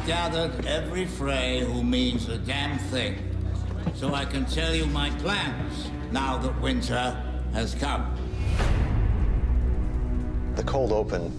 gathered every Frey who means a damn thing, so I can tell you my plans now that winter has come. The cold open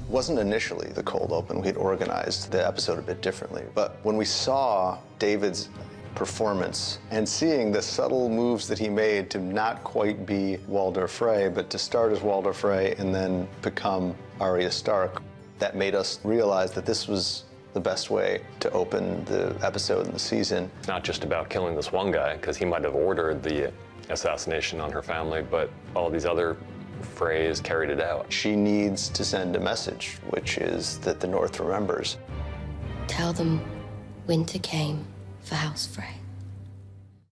wasn't initially the cold open. We had organized the episode a bit differently. But when we saw David's performance and seeing the subtle moves that he made to not quite be Walder Frey, but to start as Walder Frey and then become Arya Stark, that made us realize that this was the best way to open the episode and the season. It's not just about killing this one guy, because he might have ordered the assassination on her family, but all these other Freys carried it out. She needs to send a message, which is that the North remembers. Tell them winter came for House Frey.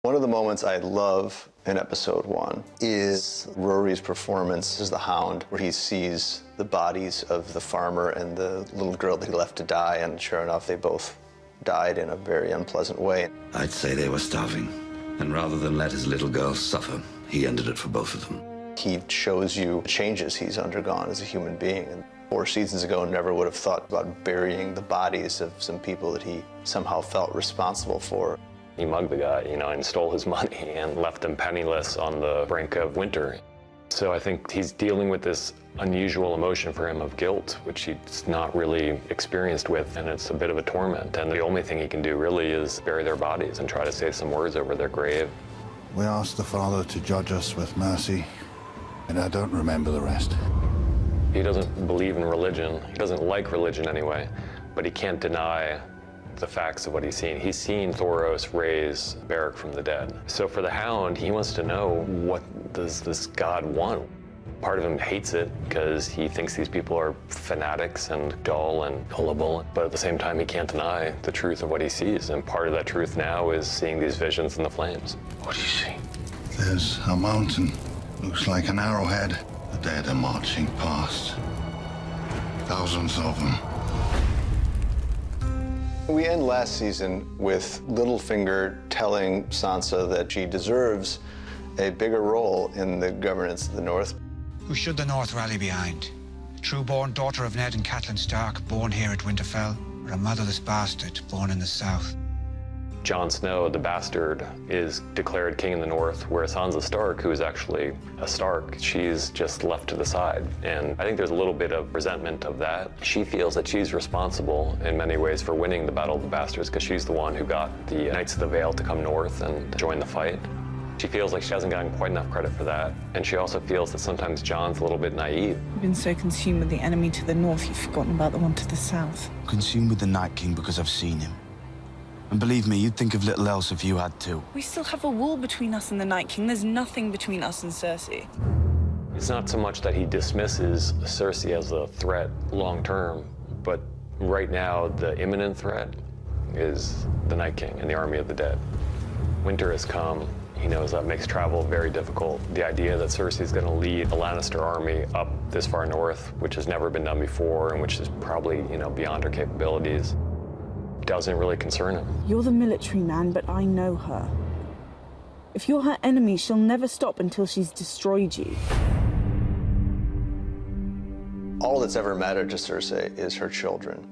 One of the moments I love in episode 1 is Rory's performance as the Hound, where he sees the bodies of the farmer and the little girl that he left to die, and sure enough, they both died in a very unpleasant way. I'd say they were starving, and rather than let his little girl suffer, he ended it for both of them. He shows you changes he's undergone as a human being. And 4 seasons ago, never would have thought about burying the bodies of some people that he somehow felt responsible for. He mugged the guy, and stole his money and left him penniless on the brink of winter. So I think he's dealing with this unusual emotion for him of guilt, which he's not really experienced with, and it's a bit of a torment. And the only thing he can do really is bury their bodies and try to say some words over their grave. We asked the Father to judge us with mercy, and I don't remember the rest. He doesn't believe in religion. He doesn't like religion anyway, but he can't deny the facts of what he's seen. He's seen Thoros raise Beric from the dead. So for the Hound, he wants to know, what does this god want? Part of him hates it because he thinks these people are fanatics and dull and gullible, but at the same time, he can't deny the truth of what he sees. And part of that truth now is seeing these visions in the flames. What do you see? There's a mountain. Looks like an arrowhead. The dead are marching past. Thousands of them. We end last season with Littlefinger telling Sansa that she deserves a bigger role in the governance of the North. Who should the North rally behind? True-born daughter of Ned and Catelyn Stark, born here at Winterfell, or a motherless bastard born in the South? Jon Snow, the bastard, is declared king in the North, whereas Sansa Stark, who is actually a Stark, she's just left to the side. And I think there's a little bit of resentment of that. She feels that she's responsible in many ways for winning the Battle of the Bastards, because she's the one who got the Knights of the Vale to come north and join the fight. She feels like she hasn't gotten quite enough credit for that. And she also feels that sometimes Jon's a little bit naive. You've been so consumed with the enemy to the north, you've forgotten about the one to the south. Consumed with the Night King because I've seen him. And believe me, you'd think of little else if you had too. We still have a wall between us and the Night King. There's nothing between us and Cersei. It's not so much that he dismisses Cersei as a threat long term, but right now the imminent threat is the Night King and the army of the dead. Winter has come. He knows that makes travel very difficult. The idea that Cersei is going to lead a Lannister army up this far north, which has never been done before and which is probably, beyond her capabilities, doesn't really concern him. You're the military man, but I know her. If you're her enemy, she'll never stop until she's destroyed you. All that's ever mattered to Cersei is her children.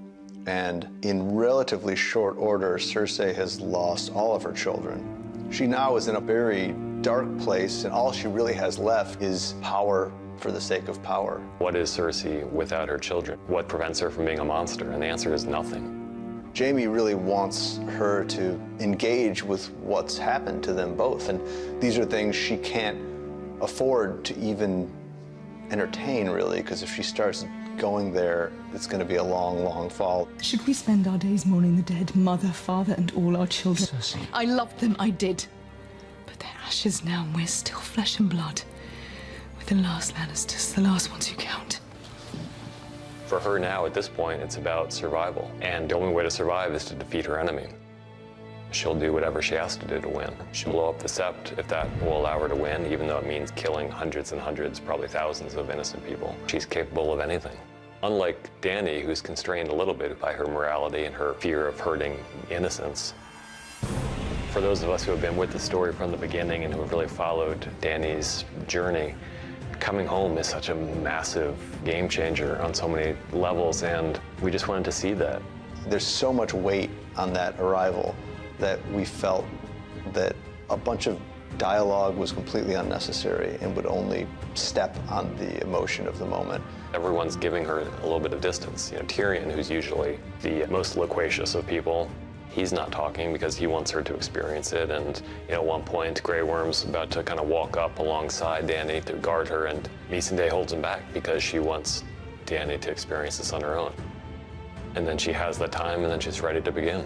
And in relatively short order, Cersei has lost all of her children. She now is in a very dark place, and all she really has left is power for the sake of power. What is Cersei without her children? What prevents her from being a monster? And the answer is nothing. Jaime really wants her to engage with what's happened to them both, and these are things she can't afford to even entertain, really, because if she starts going there, it's going to be a long, long fall. Should we spend our days mourning the dead, mother, father, and all our children? Cersei. I loved them, I did. But they're ashes now, and we're still flesh and blood. We're the last Lannisters, the last ones who count. For her now, at this point, it's about survival. And the only way to survive is to defeat her enemy. She'll do whatever she has to do to win. She'll blow up the Sept if that will allow her to win, even though it means killing hundreds and hundreds, probably thousands of innocent people. She's capable of anything. Unlike Dany, who's constrained a little bit by her morality and her fear of hurting innocents. For those of us who have been with the story from the beginning and who have really followed Dany's journey, coming home is such a massive game changer on so many levels, and we just wanted to see that. There's so much weight on that arrival that we felt that a bunch of dialogue was completely unnecessary and would only step on the emotion of the moment. Everyone's giving her a little bit of distance. Tyrion, who's usually the most loquacious of people, he's not talking because he wants her to experience it. And at one point, Grey Worm's about to kind of walk up alongside Dany to guard her, and Missandei holds him back because she wants Dany to experience this on her own. And then she has that time, and then she's ready to begin.